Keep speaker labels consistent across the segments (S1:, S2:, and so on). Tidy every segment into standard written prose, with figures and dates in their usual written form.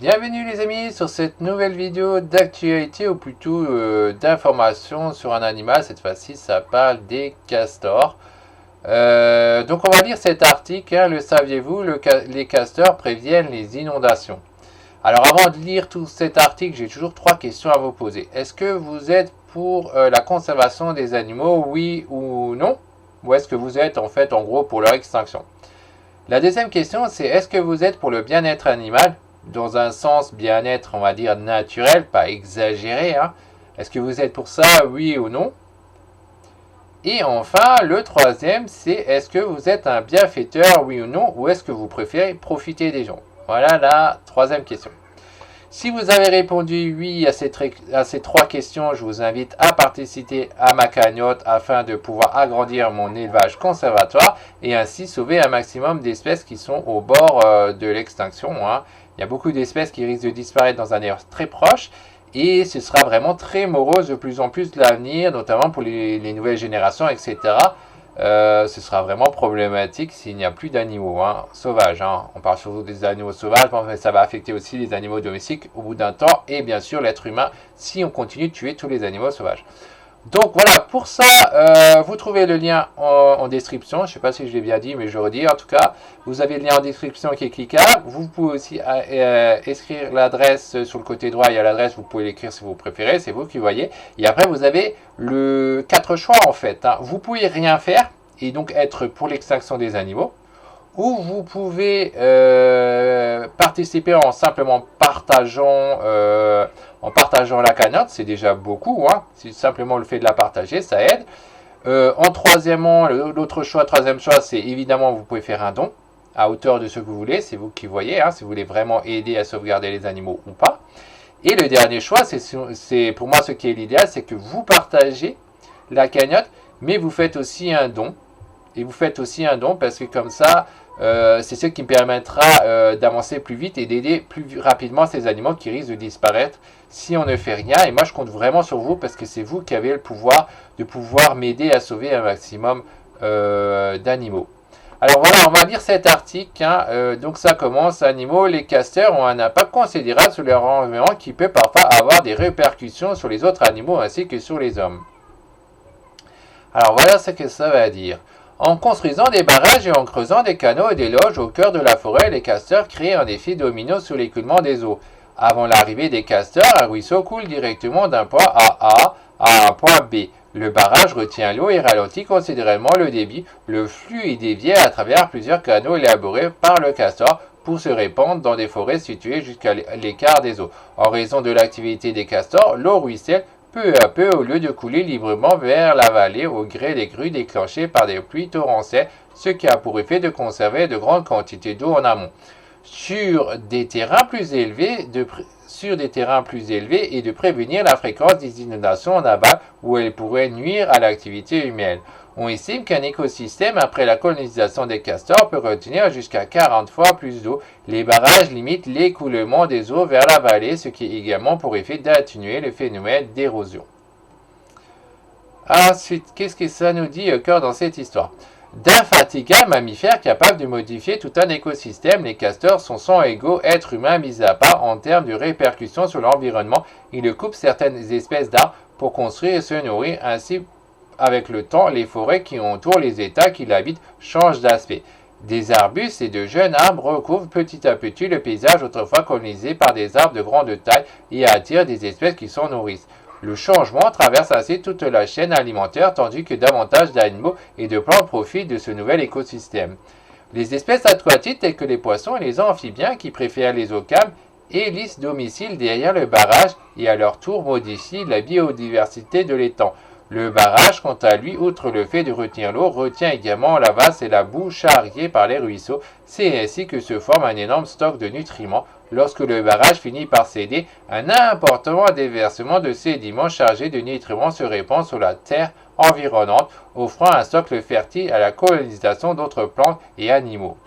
S1: Bienvenue les amis sur cette nouvelle vidéo d'actualité ou plutôt d'information sur un animal. Cette fois-ci ça parle des castors. Donc on va lire cet article, hein, le saviez-vous, les castors préviennent les inondations. Alors avant de lire tout cet article, j'ai toujours trois questions à vous poser. Est-ce que vous êtes pour la conservation des animaux, oui ou non? Ou est-ce que vous êtes en fait en gros pour leur extinction? La deuxième question c'est est-ce que vous êtes pour le bien-être animal? Dans un sens bien-être, on va dire naturel, pas exagéré. Hein. Est-ce que vous êtes pour ça, oui ou non? Et enfin, le troisième, c'est est-ce que vous êtes un bienfaiteur, oui ou non, ou est-ce que vous préférez profiter des gens? Voilà la troisième question. Si vous avez répondu oui à ces trois questions, je vous invite à participer à ma cagnotte afin de pouvoir agrandir mon élevage conservatoire et ainsi sauver un maximum d'espèces qui sont au bord de l'extinction. Hein. Il y a beaucoup d'espèces qui risquent de disparaître dans un avenir très proche et ce sera vraiment très morose de plus en plus de l'avenir, notamment pour les nouvelles générations, etc. Ce sera vraiment problématique s'il n'y a plus d'animaux sauvages. Hein. On parle surtout des animaux sauvages, mais ça va affecter aussi les animaux domestiques au bout d'un temps et bien sûr l'être humain si on continue de tuer tous les animaux sauvages. Donc voilà, pour ça, vous trouvez le lien en description. Je ne sais pas si je l'ai bien dit, mais je redis. En tout cas, vous avez le lien en description qui est cliquable. Vous pouvez aussi écrire l'adresse sur le côté droit. Il y a l'adresse, vous pouvez l'écrire si vous préférez. C'est vous qui voyez. Et après, vous avez le 4 choix en fait. Hein. Vous pouvez rien faire et donc être pour l'extinction des animaux. Ou vous pouvez participer en simplement partageant la cagnotte, c'est déjà beaucoup. Hein. C'est simplement le fait de la partager, ça aide. En troisièmement, troisième choix, c'est évidemment vous pouvez faire un don à hauteur de ce que vous voulez, c'est vous qui voyez, hein, si vous voulez vraiment aider à sauvegarder les animaux ou pas. Et le dernier choix, c'est pour moi ce qui est l'idéal, c'est que vous partagez la cagnotte, mais vous faites aussi un don. Et vous faites aussi un don parce que comme ça, c'est ce qui me permettra d'avancer plus vite et d'aider plus rapidement ces animaux qui risquent de disparaître si on ne fait rien. Et moi, je compte vraiment sur vous parce que c'est vous qui avez le pouvoir de pouvoir m'aider à sauver un maximum d'animaux. Alors voilà, on va lire cet article. Hein. Donc ça commence. Animaux, les castors ont un impact considérable sur leur environnement qui peut parfois avoir des répercussions sur les autres animaux ainsi que sur les hommes. Alors voilà ce que ça va dire. En construisant des barrages et en creusant des canaux et des loges au cœur de la forêt, les castors créent un effet domino sur l'écoulement des eaux. Avant l'arrivée des castors, un ruisseau coule directement d'un point A à un point B. Le barrage retient l'eau et ralentit considérablement le débit. Le flux est dévié à travers plusieurs canaux élaborés par le castor pour se répandre dans des forêts situées jusqu'à l'écart des eaux. En raison de l'activité des castors, l'eau ruisselle peu à peu au lieu de couler librement vers la vallée au gré des crues déclenchées par des pluies torrentielles, ce qui a pour effet de conserver de grandes quantités d'eau en amont. Sur des terrains plus élevés et de prévenir la fréquence des inondations en aval où elles pourraient nuire à l'activité humaine. On estime qu'un écosystème après la colonisation des castors peut retenir jusqu'à 40 fois plus d'eau. Les barrages limitent l'écoulement des eaux vers la vallée, ce qui a également pour effet d'atténuer le phénomène d'érosion. Ensuite, qu'est-ce que ça nous dit encore dans cette histoire? D'infatigables mammifères capables de modifier tout un écosystème, les castors sont sans égaux êtres humains mis à part en termes de répercussions sur l'environnement. Ils coupent certaines espèces d'arbres pour construire et se nourrir. Ainsi, avec le temps, les forêts qui entourent les États qui l'habitent changent d'aspect. Des arbustes et de jeunes arbres recouvrent petit à petit le paysage autrefois colonisé par des arbres de grande taille et attirent des espèces qui s'en nourrissent. Le changement traverse ainsi toute la chaîne alimentaire tandis que davantage d'animaux et de plantes profitent de ce nouvel écosystème. Les espèces aquatiques telles que les poissons et les amphibiens qui préfèrent les eaux calmes élisent domicile derrière le barrage et à leur tour modifient la biodiversité de l'étang. Le barrage, quant à lui, outre le fait de retenir l'eau, retient également la vase et la boue charriées par les ruisseaux. C'est ainsi que se forme un énorme stock de nutriments. Lorsque le barrage finit par céder, un important déversement de sédiments chargés de nutriments se répand sur la terre environnante, offrant un socle fertile à la colonisation d'autres plantes et animaux.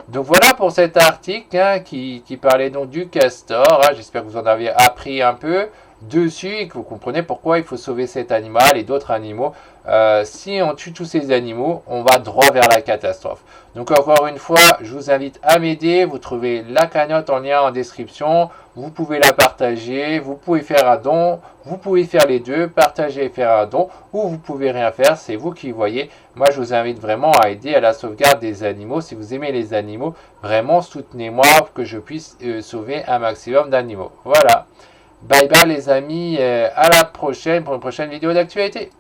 S1: Donc voilà pour cet article qui parlait donc du castor. J'espère que vous en avez appris un peu. dessus et que vous comprenez pourquoi il faut sauver cet animal et d'autres animaux. Si on tue tous ces animaux, on va droit vers la catastrophe. Donc encore une fois, je vous invite à m'aider. Vous trouvez la cagnotte en lien en description. Vous pouvez la partager, vous pouvez faire un don, vous pouvez faire les deux, partager et faire un don, ou vous pouvez rien faire, c'est vous qui voyez. Moi, je vous invite vraiment à aider à la sauvegarde des animaux. Si vous aimez les animaux, vraiment soutenez-moi pour que je puisse sauver un maximum d'animaux. Voilà. Bye bye les amis, à la prochaine pour une prochaine vidéo d'actualité.